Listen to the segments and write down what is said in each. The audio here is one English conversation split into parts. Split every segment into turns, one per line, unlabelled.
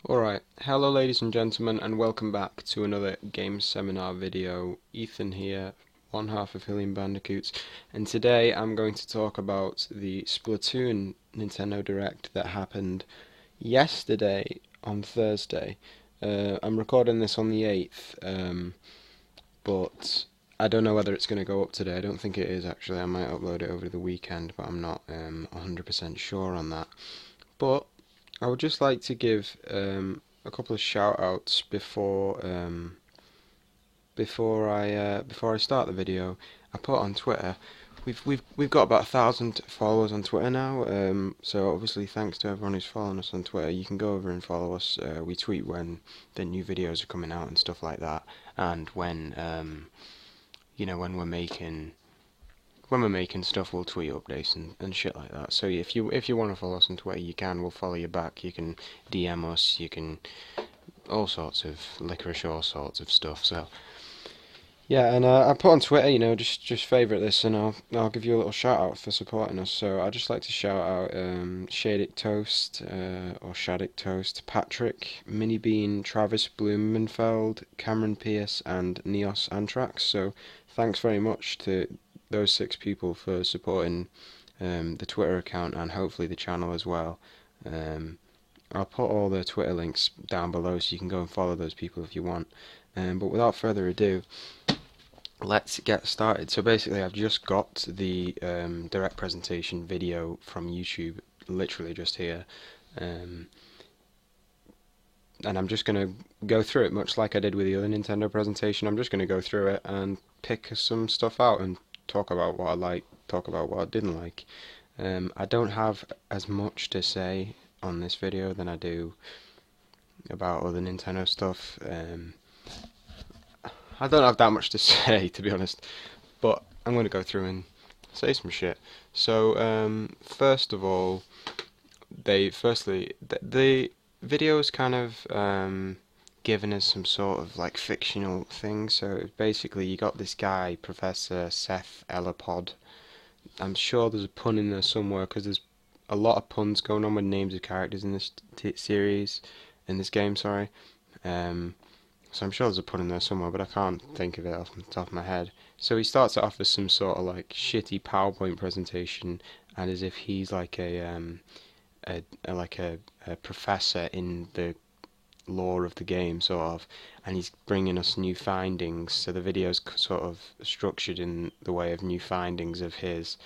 Alright, hello ladies and gentlemen and welcome back to another game seminar video. Ethan here, one half of HylianBandicoots, and today I'm going to talk about the Splatoon Nintendo Direct that happened yesterday on Thursday. I'm recording this on the 8th, but I don't know whether it's going to go up today. I don't think it is actually. I might upload it over the weekend, but I'm not 100% sure on that. But I would just like to give a couple of shout outs before I start the video. I put on Twitter. We've got about 1,000 followers on Twitter now. So obviously thanks to everyone who's following us on Twitter. You can go over and follow us. We tweet when the new videos are coming out and stuff like that, and when when we're making stuff, we'll tweet updates and shit like that. So if you want to follow us on Twitter, you can. We'll follow you back. You can DM us. You can all sorts of licorice, all sorts of stuff. So yeah, and I put on Twitter, just favourite this, and I'll give you a little shout out for supporting us. So I'd just like to shout out Shadic Toast or Shadic Toast, Patrick, Mini Bean, Travis Blumenfeld, Cameron Pierce, and Neos Antrax. So thanks very much to those 6 people for supporting the Twitter account and hopefully the channel as well. I'll put all the Twitter links down below so you can go and follow those people if you want. But without further ado, let's get started. So basically I've just got the direct presentation video from YouTube, literally just here. And I'm just going to go through it much like I did with the other Nintendo presentation. I'm just going to go through it and pick some stuff out and talk about what I like, talk about what I didn't like. I don't have as much to say on this video than I do about other Nintendo stuff. I don't have that much to say, to be honest, but I'm going to go through and say some shit. So, first of all, the video's kind of given us some sort of like fictional thing. So basically, you got this guy, Professor Seth Elapod. I'm sure there's a pun in there somewhere because there's a lot of puns going on with names of characters in this in this game. Sorry. So I'm sure there's a pun in there somewhere, but I can't think of it off the top of my head. So he starts it off as some sort of like shitty PowerPoint presentation, and as if he's like a professor in the lore of the game, sort of, and he's bringing us new findings. So the video's sort of structured in the way of new findings of his.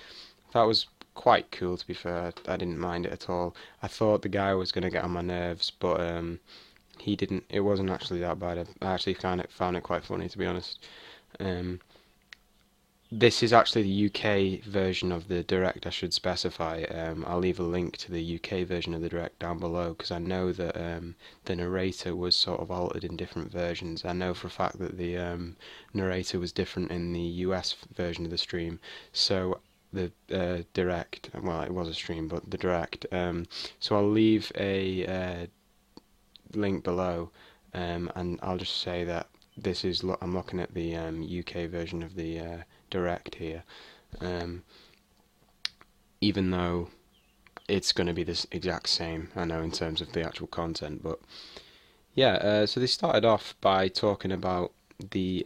That was quite cool, to be fair. I didn't mind it at all. I thought the guy was going to get on my nerves, but he didn't. It wasn't actually that bad. I actually found it quite funny, to be honest. Um, this is actually the UK version of the Direct, I should specify. I'll leave a link to the UK version of the Direct down below because I know that the narrator was sort of altered in different versions. I know for a fact that the narrator was different in the US version of the stream. So the Direct, well, it was a stream, but the Direct. So I'll leave a link below, and I'll just say that this is I'm looking at the UK version of the Direct here, even though it's going to be this exact same, I know, in terms of the actual content. But yeah, so they started off by talking about they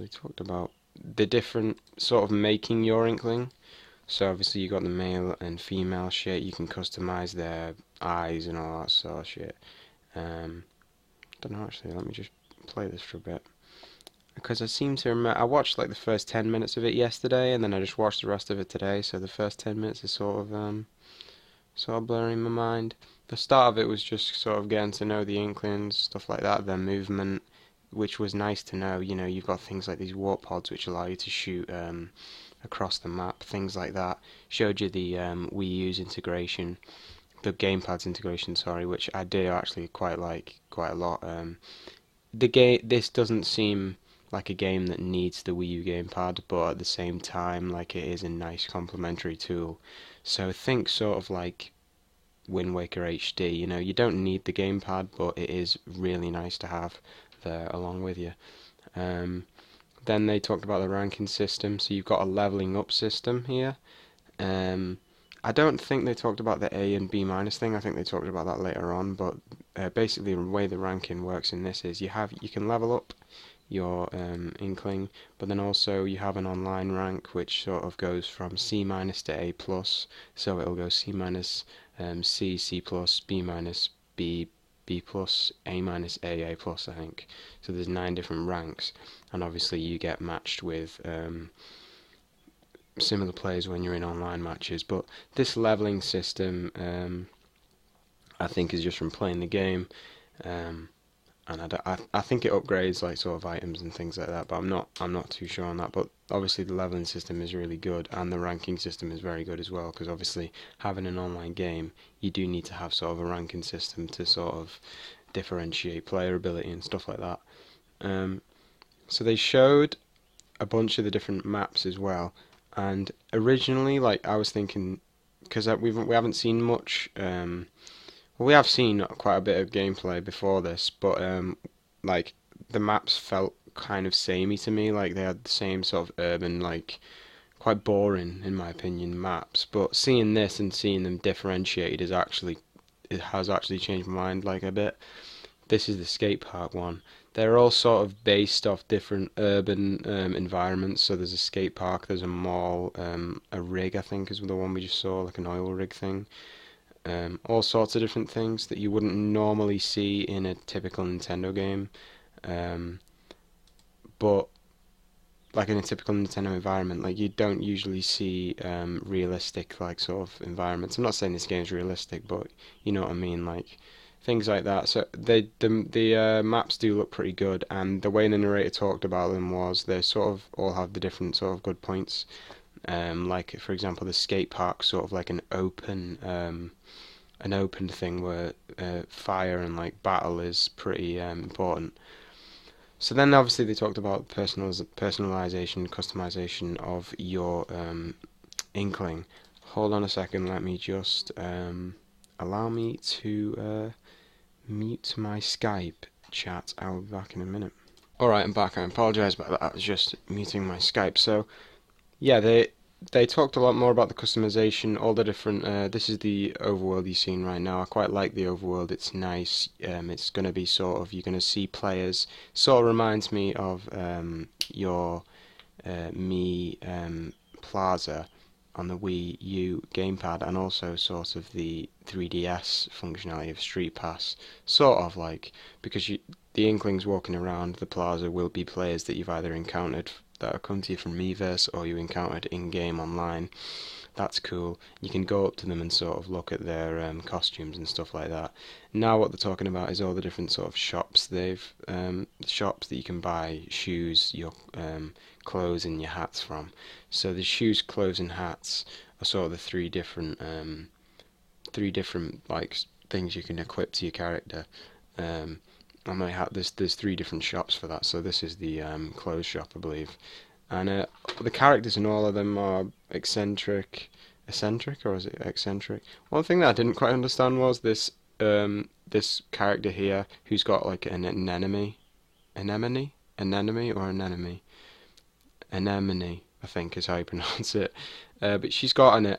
talked about the different sort of making your Inkling. So obviously you got the male and female shit. You can customize their eyes and all that sort of shit. Don't know actually. Let me just play this for a bit because I seem to remember I watched like the first 10 minutes of it yesterday, and then I just watched the rest of it today. So the first 10 minutes is sort of blurring my mind. The start of it was just sort of getting to know the Inklings, stuff like that, their movement, which was nice to know. You know, you've got things like these warp pods which allow you to shoot across the map, things like that. Showed you the Wii U's integration, the gamepad's integration, sorry, which I do actually quite like quite a lot. This doesn't seem like a game that needs the Wii U gamepad, but at the same time, like, it is a nice complementary tool. So think sort of like Wind Waker HD. You know, you don't need the gamepad, but it is really nice to have there along with you. Then they talked about the ranking system. So you've got a leveling up system here, I don't think they talked about the A and B minus thing. I think they talked about that later on. But basically, the way the ranking works in this is you can level up your Inkling, but then also you have an online rank which sort of goes from C minus to A plus. So it'll go C minus, C, C plus, B minus, B, B plus, A minus, A plus, I think. So there's 9 different ranks, and obviously you get matched with similar players when you're in online matches. But this leveling system, I think, is just from playing the game. And I think it upgrades like sort of items and things like that, but I'm not too sure on that. But obviously the leveling system is really good, and the ranking system is very good as well, because obviously having an online game, you do need to have sort of a ranking system to sort of differentiate player ability and stuff like that. So they showed a bunch of the different maps as well, and originally, like, I was thinking, because we haven't seen much. Well, we have seen quite a bit of gameplay before this, but like, the maps felt kind of samey to me. Like, they had the same sort of urban, like, quite boring in my opinion maps. But seeing this and seeing them differentiated it has actually changed my mind like a bit. This is the skate park one. They're all sort of based off different urban environments. So there's a skate park, there's a mall, a rig I think is the one we just saw, like an oil rig thing. All sorts of different things that you wouldn't normally see in a typical Nintendo game, but like in a typical Nintendo environment, like you don't usually see realistic like sort of environments. I'm not saying this game's realistic, but you know what I mean, like things like that. So the maps do look pretty good, and the way the narrator talked about them was they sort of all have the different sort of good points. Like for example, the skate park sort of like an open thing where fire and like battle is pretty important. So then obviously they talked about personalization, customization of your Inkling. Hold on a second, let me just allow me to mute my Skype chat. I'll be back in a minute. Alright, I'm back. I apologise about that. I was just muting my Skype. So yeah, they talked a lot more about the customization, all the different. This is the overworld you're seeing right now. I quite like the overworld. It's nice. It's going to be sort of, you're going to see players. Sort of reminds me of your Mi Plaza on the Wii U gamepad, and also sort of the 3DS functionality of Street Pass. Sort of like, because the Inklings walking around the plaza will be players that you've either encountered that have come to you from Miiverse, or you encountered in-game online. That's cool. You can go up to them and sort of look at their costumes and stuff like that. Now what they're talking about is all the different sort of shops shops that you can buy shoes, your clothes and your hats from. So the shoes, clothes and hats are sort of the three different like things you can equip to your character. On my hat, there's 3 different shops for that. So this is the clothes shop, I believe, and the characters in all of them are eccentric, or is it eccentric? One thing that I didn't quite understand was this character here who's got like an anemone, I think is how you pronounce it. But she's got an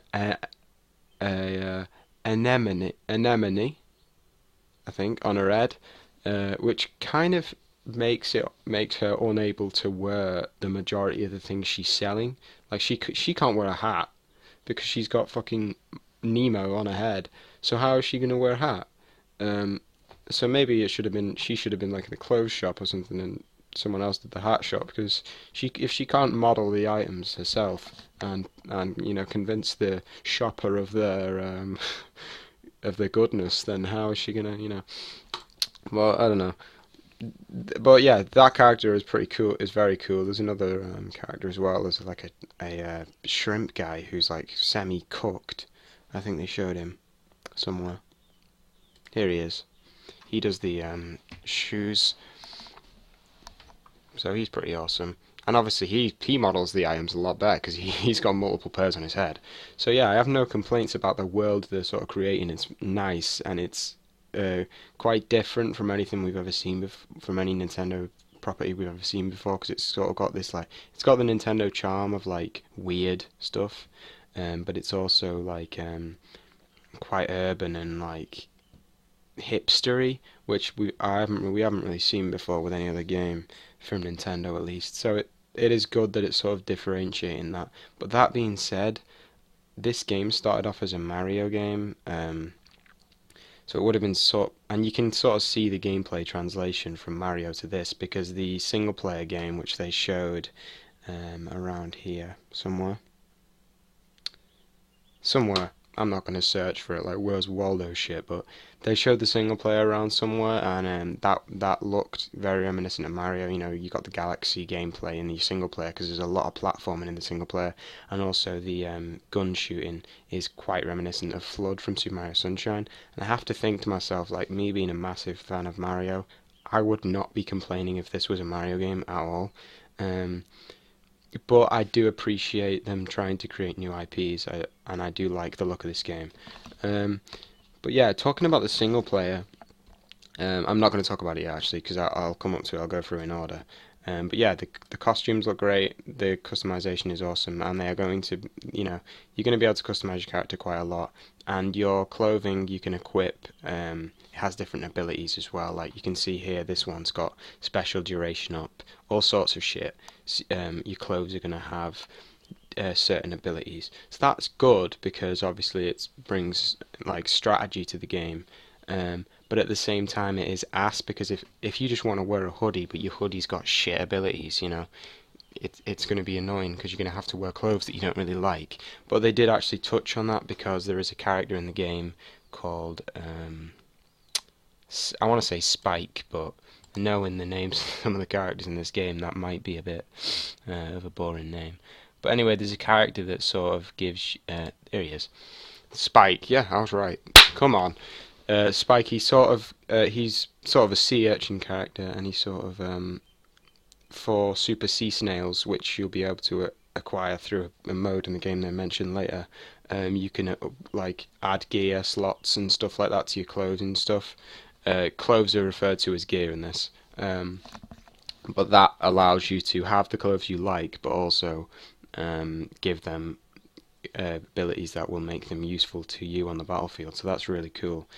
anemone, I think, on her head. Which kind of makes her unable to wear the majority of the things she's selling. Like she can't wear a hat because she's got fucking Nemo on her head. So how is she gonna wear a hat? So maybe she should have been like in a clothes shop or something, and someone else did the hat shop, because if she can't model the items herself and you know, convince the shopper of their of their goodness, then how is she gonna, you know? Well, I don't know, but yeah, that character is pretty cool. Is very cool. There's another character as well. There's like a shrimp guy who's like semi-cooked. I think they showed him somewhere. Here he is. He does the shoes, so he's pretty awesome. And obviously he models the items a lot better because he's got multiple pairs on his head. So yeah, I have no complaints about the world they're sort of creating. It's nice, and it's quite different from anything we've ever seen from any Nintendo property we've ever seen before, because it's sort of got this, like, it's got the Nintendo charm of like weird stuff, but it's also like quite urban and like hipstery, which we haven't really seen before with any other game from Nintendo at least. So it is good that it's sort of differentiating that. But that being said, this game started off as a Mario game, so it would have been and you can sort of see the gameplay translation from Mario to this because the single player game, which they showed around here somewhere. I'm not going to search for it like Where's Waldo shit, but they showed the single player around somewhere, and that looked very reminiscent of Mario. You know, you got the Galaxy gameplay in the single player because there's a lot of platforming in the single player, and also the gun shooting is quite reminiscent of Flood from Super Mario Sunshine. And I have to think to myself, like me being a massive fan of Mario, I would not be complaining if this was a Mario game at all. Um, but I do appreciate them trying to create new IPs, and I do like the look of this game. Um, but yeah, talking about the single player, I'm not going to talk about it yet, actually, because I'll come up to it. I'll go through in order. But yeah, the costumes look great. The customization is awesome, and they are going to, you're going to be able to customize your character quite a lot. And your clothing you can equip. It has different abilities as well. Like you can see here, this one's got special duration up, all sorts of shit. Your clothes are going to have certain abilities. So that's good because obviously it brings like strategy to the game. But at the same time, it is ass because if you just want to wear a hoodie, but your hoodie's got shit abilities, it's going to be annoying because you're going to have to wear clothes that you don't really like. But they did actually touch on that because there is a character in the game called I want to say Spike, but knowing the names of some of the characters in this game, that might be a bit of a boring name. But anyway, there's a character that sort of gives. There he is, Spike. Yeah, I was right. Come on, Spike. He's sort of a sea urchin character, and he's sort of for super sea snails, which you'll be able to acquire through a mode in the game they mentioned later. You can like add gear slots and stuff like that to your clothes and stuff. Clothes are referred to as gear in this, but that allows you to have the clothes you like, but also give them abilities that will make them useful to you on the battlefield. So that's really cool.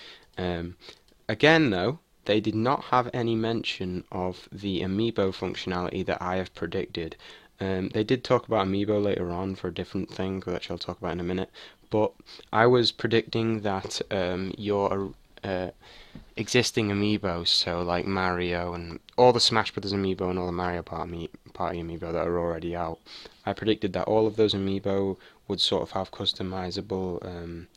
Again, though, they did not have any mention of the amiibo functionality that I have predicted. They did talk about amiibo later on for a different thing, which I'll talk about in a minute. But I was predicting that your existing amiibos, so like Mario and all the Smash Brothers amiibo and all the Mario Party amiibo that are already out, I predicted that all of those amiibo would sort of have customizable,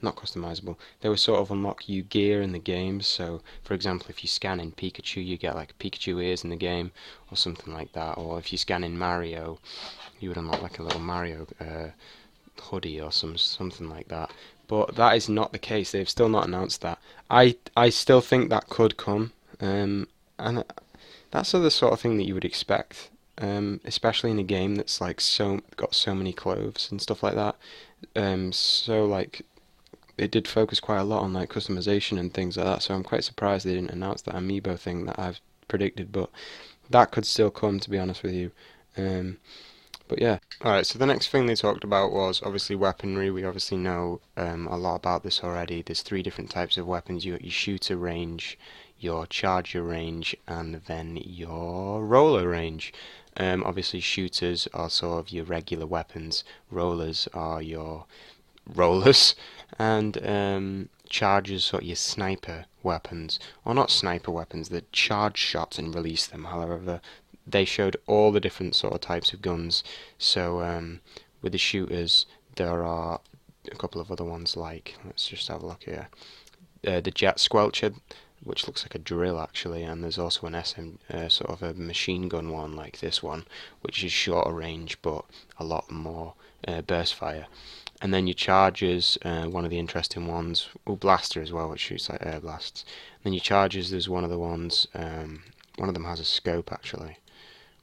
not customizable, they would sort of unlock you gear in the game. So, for example, if you scan in Pikachu, you get like Pikachu ears in the game, or something like that. Or if you scan in Mario, you would unlock like a little Mario hoodie or something like that. But that is not the case. They've still not announced that. I still think that could come, and that's the sort of thing that you would expect, especially in a game that's like got so many clothes and stuff like that. So like it did focus quite a lot on like customization and things like that. So I'm quite surprised they didn't announce that amiibo thing that I've predicted, but that could still come, to be honest with you. But yeah. Alright, so the next thing they talked about was obviously weaponry. We obviously know a lot about this already. There's 3 different types of weapons. You got your shooter range, your charger range, and then your roller range. Obviously shooters are sort of your regular weapons. Rollers are your rollers. And chargers sort of your sniper weapons. Or not sniper weapons, that charge shots and release them. However, they showed all the different sort of types of guns. So with the shooters, there are a couple of other ones like, let's just have a look here. The Jet Squelcher, which looks like a drill actually, and there's also an sort of a machine gun one like this one, which is shorter range but a lot more burst fire. And then your chargers, one of the interesting ones, blaster as well, which shoots like air blasts. And then your chargers, there's one of the ones, one of them has a scope actually,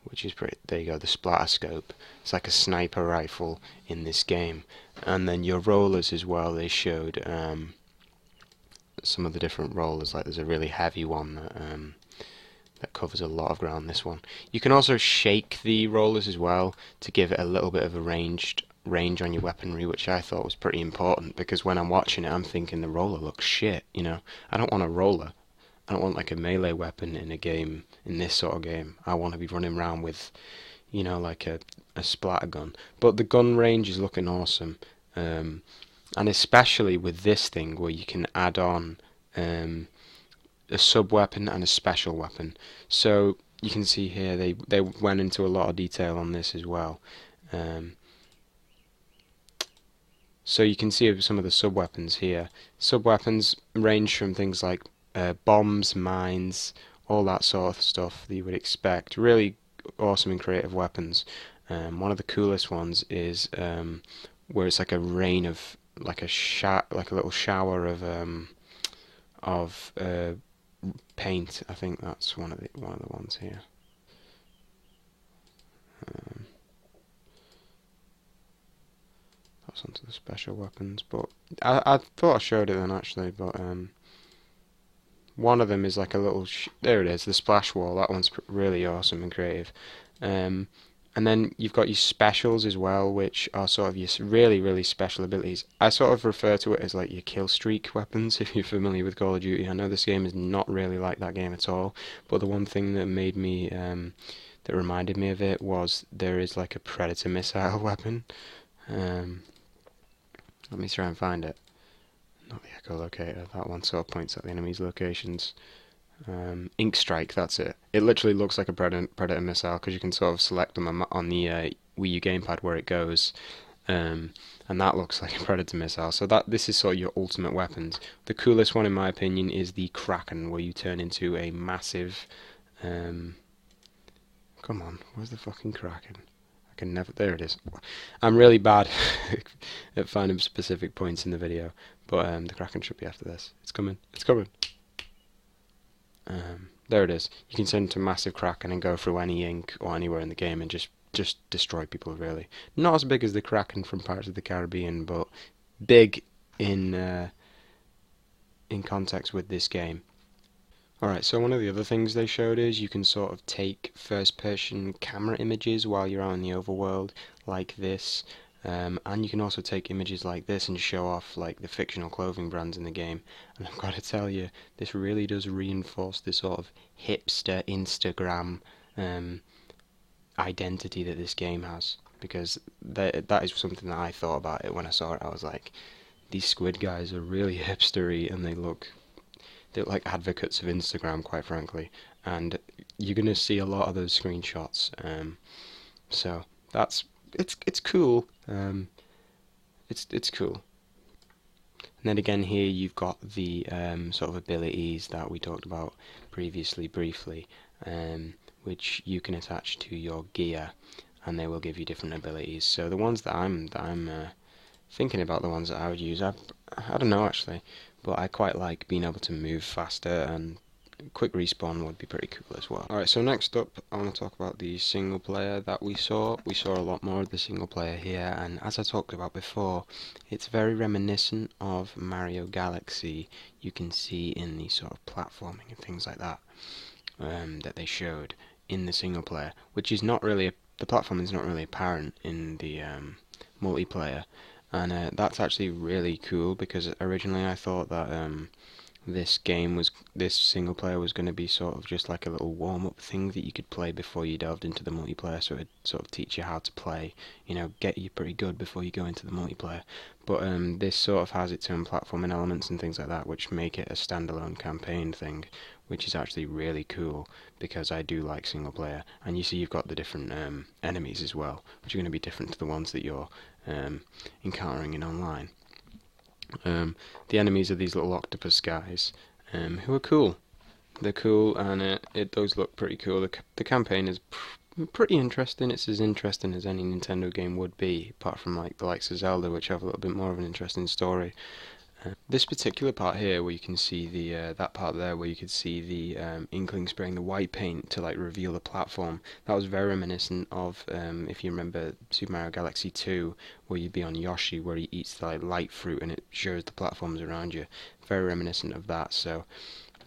which is pretty. There you go, the splatter scope. It's like a sniper rifle in this game. And then your rollers as well. They showed some of the different rollers. Like there's a really heavy one that covers a lot of ground. This one. You can also shake the rollers as well to give it a little bit of a ranged range on your weaponry, which I thought was pretty important, because when I'm watching it, I'm thinking the roller looks shit, you know. I don't want a roller. I don't want like a melee weapon in a game, in this sort of game. I want to be running around with, you know, like a splatter gun. But the gun range is looking awesome. And especially with this thing where you can add on a sub weapon and a special weapon. So you can see here they went into a lot of detail on this as well. So you can see some of the sub weapons here. Sub weapons range from things like bombs, mines, all that sort of stuff that you would expect. Really awesome and creative weapons. One of the coolest ones is where it's like a rain of like a little shower of paint. I think that's one of the ones here. That's onto the special weapons, but I thought I showed it then actually, but one of them is like a little there it is, the splash wall. That one's really awesome and creative. And then you've got your specials as well, which are sort of your really special abilities. I sort of refer to it as like your kill streak weapons, if you're familiar with Call of Duty. I know this game is not really like that game at all, but the one thing that made me, that reminded me of it was there is like a predator missile weapon. Let me try and find it. Not the echolocator, that one sort of points at the enemy's locations. Ink Strike, that's it. It literally looks like a predator missile because you can sort of select them on the Wii U gamepad where it goes, and that looks like a predator missile. So this is sort of your ultimate weapons. The coolest one in my opinion is the Kraken, where you turn into a massive. Come on, where's the fucking Kraken? I can never. There it is. I'm really bad at finding specific points in the video, but the Kraken should be after this. It's coming. It's coming. There it is. You can turn into a massive Kraken and go through any ink or anywhere in the game and just destroy people, really. Not as big as the Kraken from Pirates of the Caribbean, but big in context with this game. Alright, so one of the other things they showed is you can sort of take first-person camera images while you're out in the overworld, like this. And you can also take images like this and show off like the fictional clothing brands in the game. And I've got to tell you, this really does reinforce this sort of hipster Instagram identity that this game has. Because that is something that I thought about it when I saw it. I was like, these squid guys are really hipstery, and they look like advocates of Instagram, quite frankly. And you're gonna see a lot of those screenshots. So it's cool. It's cool. And then again here you've got the sort of abilities that we talked about previously briefly, which you can attach to your gear, and they will give you different abilities. So the ones that I'm thinking about, the ones that I would use, I don't know actually, but I quite like being able to move faster, and quick respawn would be pretty cool as well. Alright, so next up I want to talk about the single player that we saw. We saw a lot more of the single player here, and as I talked about before, it's very reminiscent of Mario Galaxy. You can see in the sort of platforming and things like that that they showed in the single player, which is not really, the platforming is not really apparent in the multiplayer. And that's actually really cool, because originally I thought that this single player was going to be sort of just like a little warm-up thing that you could play before you delved into the multiplayer, so it'd sort of teach you how to play, you know, get you pretty good before you go into the multiplayer. But this sort of has its own platforming elements and things like that, which make it a standalone campaign thing, which is actually really cool, because I do like single player. And you see you've got the different enemies as well, which are going to be different to the ones that you're encountering in online. The enemies are these little octopus guys, who are cool. They're cool, and those look pretty cool. The campaign is pretty interesting. It's as interesting as any Nintendo game would be, apart from like the likes of Zelda, which have a little bit more of an interesting story. This particular part here, where you can see the that part there, where you could see the Inkling spraying the white paint to like reveal the platform, that was very reminiscent of if you remember Super Mario Galaxy 2, where you'd be on Yoshi, where he eats the like, light fruit and it shows the platforms around you. Very reminiscent of that. So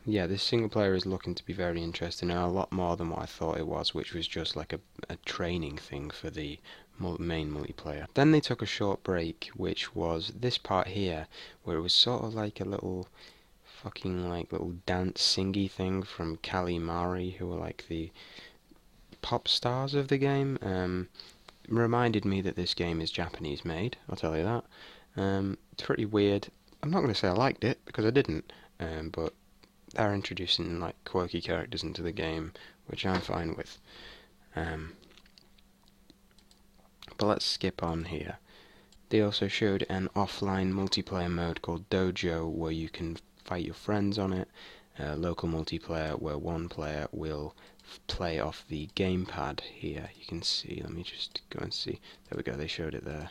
yeah, this single player is looking to be very interesting, and a lot more than what I thought it was, which was just like a training thing for the main multiplayer. Then they took a short break, which was this part here, where it was sort of like a little fucking like little dance singy thing from Calimari, who were like the pop stars of the game. Reminded me that this game is Japanese made, I'll tell you that. It's pretty weird. I'm not going to say I liked it, because I didn't, but they're introducing like quirky characters into the game, which I'm fine with. But let's skip on here. They also showed an offline multiplayer mode called Dojo, where you can fight your friends on it. Local multiplayer, where one player will play off the gamepad here. You can see, let me just go and see. There we go, they showed it there.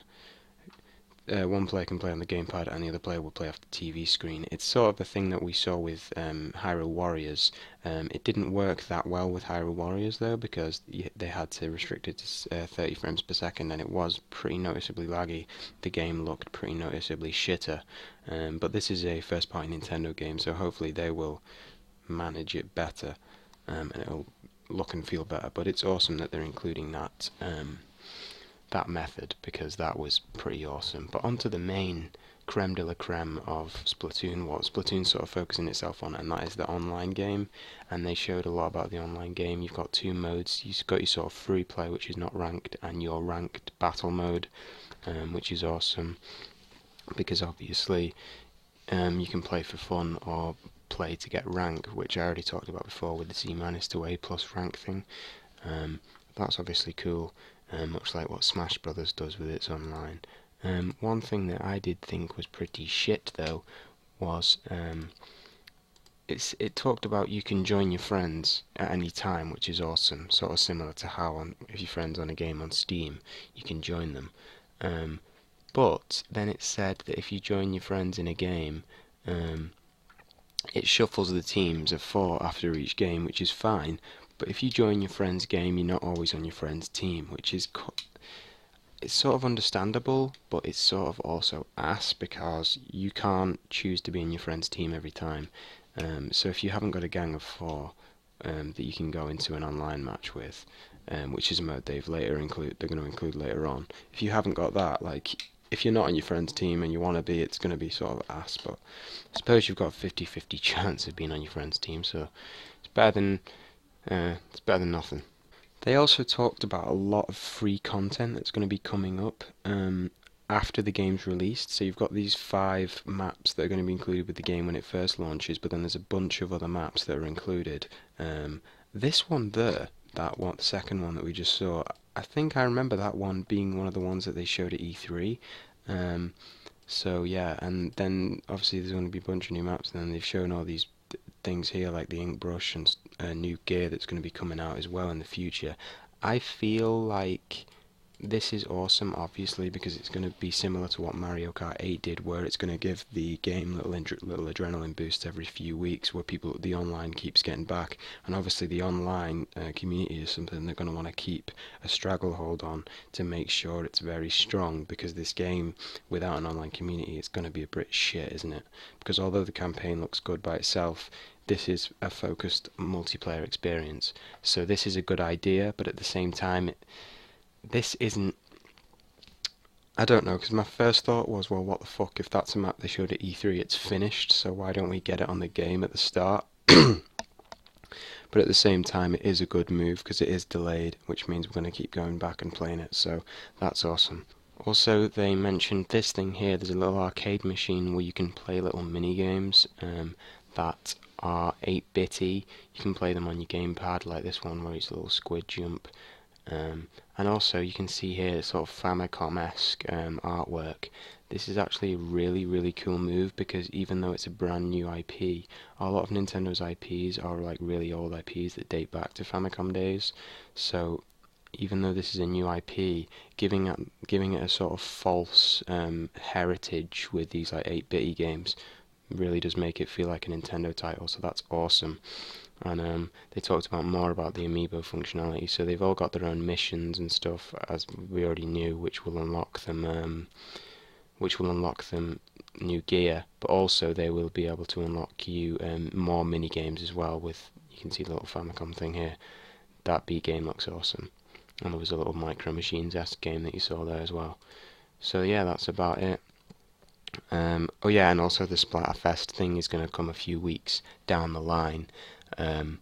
One player can play on the gamepad and the other player will play off the TV screen. It's sort of the thing that we saw with Hyrule Warriors. It didn't work that well with Hyrule Warriors though, because they had to restrict it to 30 frames per second, and it was pretty noticeably laggy. The game looked pretty noticeably shitter. But this is a first party Nintendo game, so hopefully they will manage it better, and it'll look and feel better. But it's awesome that they're including that that method, because that was pretty awesome. But onto the main creme de la creme of Splatoon, what Splatoon's sort of focusing itself on, and that is the online game. And they showed a lot about the online game. You've got two modes. You've got your sort of free play, which is not ranked, and your ranked battle mode, which is awesome, because obviously you can play for fun or play to get rank, which I already talked about before with the C- to A+ rank thing. That's obviously cool. Much like what Smash Brothers does with its online. One thing that I did think was pretty shit though was it talked about you can join your friends at any time, which is awesome. Sort of similar to how if your friend's on a game on Steam, you can join them. But then it said that if you join your friends in a game, it shuffles the teams of 4 after each game, which is fine. But if you join your friend's game, you're not always on your friend's team, which is it's sort of understandable, but it's sort of also ass, because you can't choose to be in your friend's team every time. So if you haven't got a gang of 4 that you can go into an online match with, which is a mode they're going to include later on. If you haven't got that, like if you're not on your friend's team and you want to be, it's going to be sort of ass. But I suppose you've got a 50-50 chance of being on your friend's team, so it's better than nothing. They also talked about a lot of free content that's going to be coming up after the game's released. So you've got these 5 maps that are going to be included with the game when it first launches, but then there's a bunch of other maps that are included. This one there, that one, the second one that we just saw, I think I remember that one being one of the ones that they showed at E3. So yeah, and then obviously there's going to be a bunch of new maps, and then they've shown all these things here like the ink brush and new gear that's going to be coming out as well in the future. I feel like this is awesome, obviously, because it's going to be similar to what Mario Kart 8 did, where it's going to give the game little adrenaline boosts every few weeks, where the online keeps getting back. And obviously the online community is something they're going to want to keep a stranglehold on to make sure it's very strong, because this game without an online community, it's going to be a bit shit, isn't it? Because although the campaign looks good by itself, this is a focused multiplayer experience. So this is a good idea, but at the same time, this isn't. I don't know, because my first thought was, well, what the fuck, if that's a map they showed at E3, it's finished, so why don't we get it on the game at the start? But at the same time, it is a good move, because it is delayed, which means we're going to keep going back and playing it, so that's awesome. Also, they mentioned this thing here. There's a little arcade machine where you can play little mini games that are 8-bitty. You can play them on your gamepad, like this one where it's a little squid jump. And also you can see here sort of Famicom-esque artwork. This is actually a really, really cool move, because even though it's a brand new IP, a lot of Nintendo's IPs are like really old IPs that date back to Famicom days. So even though this is a new IP, giving it a sort of false heritage with these like 8-bitty games really does make it feel like a Nintendo title, so that's awesome. And they talked more about the amiibo functionality, so they've all got their own missions and stuff, as we already knew, which will unlock them new gear, but also they will be able to unlock you more mini games as well. With, you can see the little Famicom thing here. That B game looks awesome. And there was a little Micro Machines-esque game that you saw there as well. So yeah, that's about it. Oh yeah, and also the Splat Fest thing is going to come a few weeks down the line. And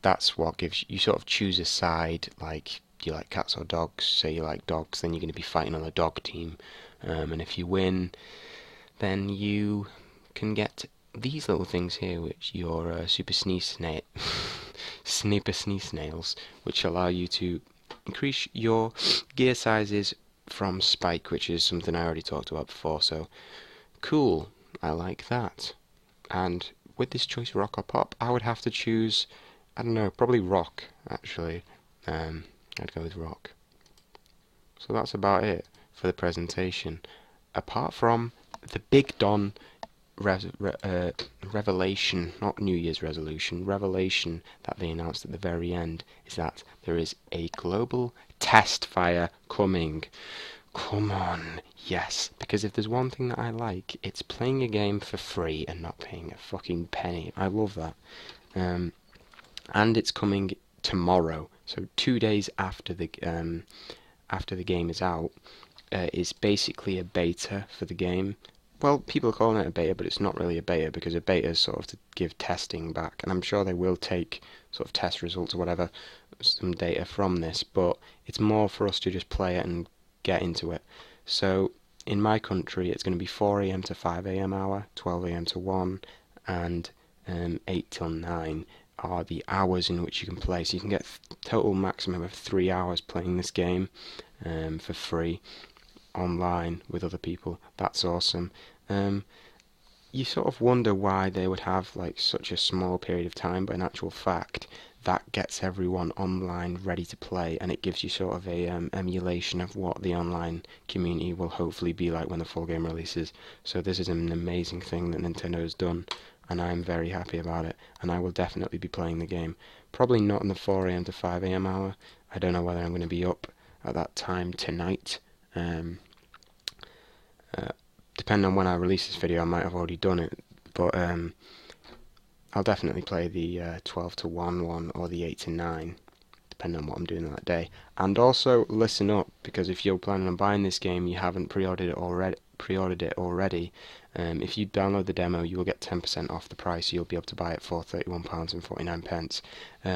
that's what gives you sort of choose a side, like do you like cats or dogs. Say you like dogs, then you're going to be fighting on a dog team, and if you win, then you can get these little things here, which your super sniper sneeze snails, which allow you to increase your gear sizes from spike, which is something I already talked about before. So cool, I like that. And with this choice, rock or pop, I would have to choose, I don't know, probably rock, actually. I'd go with rock. So that's about it for the presentation. Apart from the Big Don revelation, not New Year's resolution, revelation that they announced at the very end, is that there is a global test fire coming. Come on, yes, because if there's one thing that I like, it's playing a game for free and not paying a fucking penny. I love that. And it's coming tomorrow, so 2 days after the game is out. Is basically a beta for the game. Well, people are calling it a beta, but it's not really a beta, because a beta is sort of to give testing back, and I'm sure they will take sort of test results or whatever, some data from this, but it's more for us to just play it and get into it. So in my country, it's going to be 4 a.m. to 5 a.m. hour, 12 a.m. to 1, and 8 till 9 are the hours in which you can play. So you can get total maximum of 3 hours playing this game for free online with other people. That's awesome. You sort of wonder why they would have like such a small period of time, but in actual fact, that gets everyone online ready to play, and it gives you sort of a emulation of what the online community will hopefully be like when the full game releases. So this is an amazing thing that Nintendo's done, and I'm very happy about it, and I will definitely be playing the game. Probably not in the 4 a.m. to 5 a.m. hour. I don't know whether I'm going to be up at that time tonight. Depending on when I release this video, I might have already done it, but I'll definitely play the 12 to 1 one or the 8 to 9, depending on what I'm doing that day. And also, listen up, because if you're planning on buying this game, you haven't pre-ordered it already. If you download the demo, you will get 10% off the price. You'll be able to buy it for £31.49.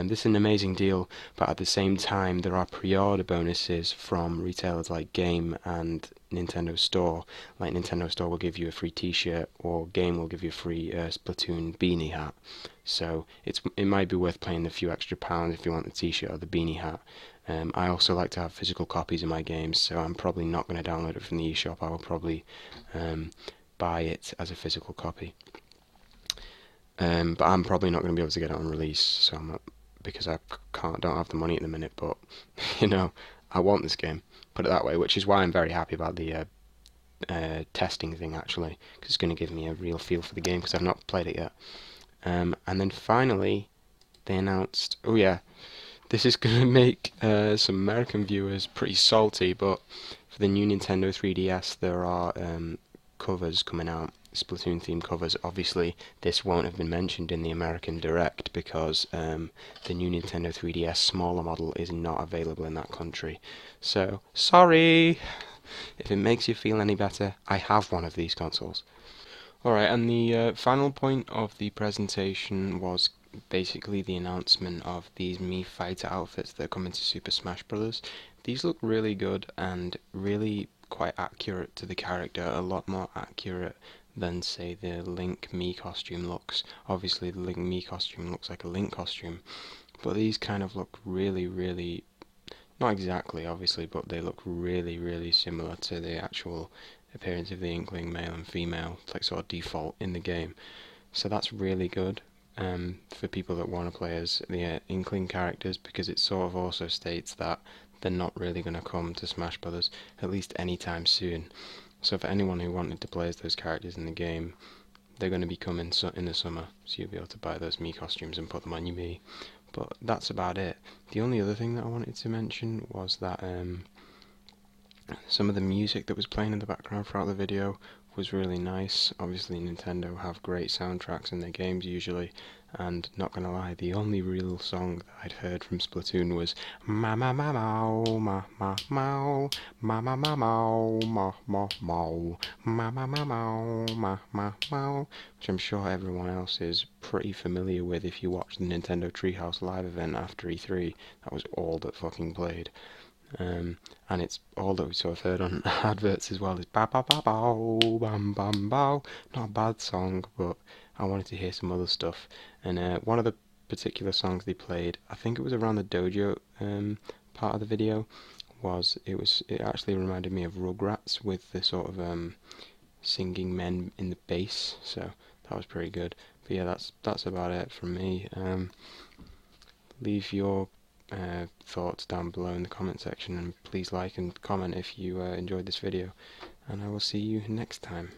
This is an amazing deal, but at the same time, there are pre-order bonuses from retailers like Game and Nintendo Store. Like Nintendo Store will give you a free T-shirt, or Game will give you a free Splatoon beanie hat. So it might be worth paying the few extra pounds if you want the T-shirt or the beanie hat. I also like to have physical copies of my games, so I'm probably not going to download it from the eShop. I will probably buy it as a physical copy. But I'm probably not going to be able to get it on release, so I'm not, because I don't have the money at the minute. But you know, I want this game, put it that way, which is why I'm very happy about the testing thing, actually, because it's going to give me a real feel for the game, because I've not played it yet. And then finally, they announced, oh yeah, this is going to make some American viewers pretty salty, but for the new Nintendo 3DS, there are covers coming out, Splatoon themed covers. Obviously, this won't have been mentioned in the American Direct, because the new Nintendo 3DS smaller model is not available in that country. So, sorry! If it makes you feel any better, I have one of these consoles. Alright, and the final point of the presentation was basically the announcement of these Mii Fighter outfits that come into Super Smash Bros. These look really good and really quite accurate to the character, a lot more accurate than, say, the Link Mii costume looks. Obviously, the Link Mii costume looks like a Link costume, but these kind of look really, really, not exactly, obviously, but they look really, really similar to the actual appearance of the Inkling male and female, like sort of default in the game. So that's really good for people that want to play as the Inkling characters, because it sort of also states that they're not really going to come to Smash Brothers, at least anytime soon. So for anyone who wanted to play as those characters in the game, they're going to be coming in the summer, so you'll be able to buy those Mii costumes and put them on your Mii. But that's about it. The only other thing that I wanted to mention was that some of the music that was playing in the background throughout the video was really nice. Obviously Nintendo have great soundtracks in their games usually, and not gonna lie, the only real song that I'd heard from Splatoon was ma ma ma mow ma ma mow ma ma ma mow ma ma mow ma ma ma mow ma ma mow, which I'm sure everyone else is pretty familiar with if you watch the Nintendo Treehouse live event after E3. That was all that fucking played. And it's all that we sort of heard on adverts as well is ba ba ba bow bam bam bow. Not a bad song, but I wanted to hear some other stuff. And one of the particular songs they played, I think it was around the dojo part of the video, it actually reminded me of Rugrats with the sort of singing men in the bass. So that was pretty good. But yeah, that's about it from me. Leave your thoughts down below in the comment section, and please like and comment if you enjoyed this video, and I will see you next time.